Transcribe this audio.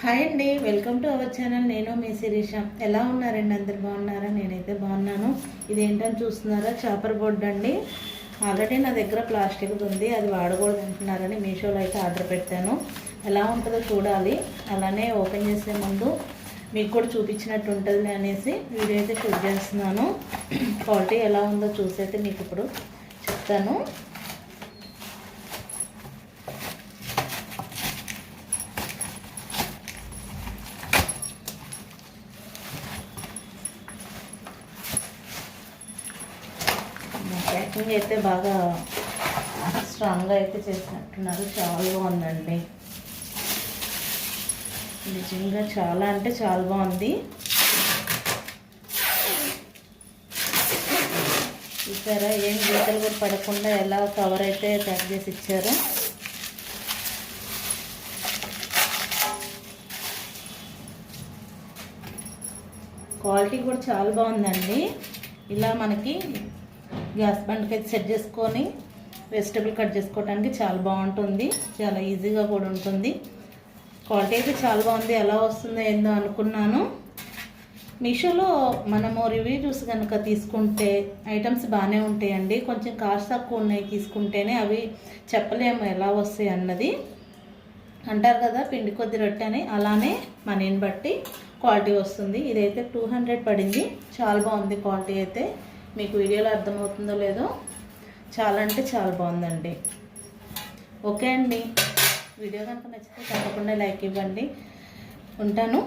Hi అండి, welcome to our channel. నేను మీ శిరీష. ఎలా ఉన్నారండి? అందరు బాగున్నారా? నేనైతే బాగున్నాను. ఇదేంటని చూస్తున్నారా? చాపర్ బోర్డ్ అండి. ఆల్రెడీ నా దగ్గర ప్లాస్టిక్ ఉంది, అది వాడకూడదు అంటున్నారని మీషోలో అయితే ఆర్డర్ పెట్టాను. ఎలా ఉంటుందో చూడాలి. అలానే ఓపెన్ చేసే ముందు మీకు కూడా చూపించినట్టు ఉంటుంది అనేసి వీడియో అయితే షూట్ చేస్తున్నాను. క్వాలిటీ ఎలా ఉందో చూసైతే మీకు ఇప్పుడు చెప్తాను. ప్యాకింగ్ అయితే బాగా స్ట్రాంగ్గా అయితే చేసినట్టున్నారు. చాలా బాగుందండి, నిజంగా చాలా అంటే చాలా బాగుంది. చూసారా, ఏం గీతలు కూడా పడకుండా ఎలా కవర్ అయితే ప్యాక్ చేసి ఇచ్చారు. క్వాలిటీ కూడా చాలా బాగుందండి. ఇలా మనకి గ్యాస్ బండ్కి అయితే సెట్ చేసుకొని వెజిటబుల్ కట్ చేసుకోవడానికి చాలా బాగుంటుంది. చాలా ఈజీగా కూడా ఉంటుంది. క్వాలిటీ అయితే చాలా బాగుంది. ఎలా వస్తుందో ఏందో అనుకున్నాను. మీషోలో మనము రివ్యూ చూసి కనుక తీసుకుంటే ఐటమ్స్ బాగానే ఉంటాయండి. కొంచెం కాస్ట్ తక్కువ ఉన్నాయి తీసుకుంటేనే, అవి చెప్పలేము ఎలా వస్తాయి అన్నది. అంటారు కదా పిండి కొద్ది రొట్టె అని, అలానే మనీని బట్టి క్వాలిటీ వస్తుంది. ఇదైతే 200 పడింది. చాలా బాగుంది క్వాలిటీ అయితే. మీకు వీడియోలో అర్థమవుతుందో లేదో, చాలా అంటే చాలా బాగుందండి. ఓకే అండి, వీడియో కనుక నచ్చితే తప్పకుండా లైక్ ఇవ్వండి. ఉంటాను.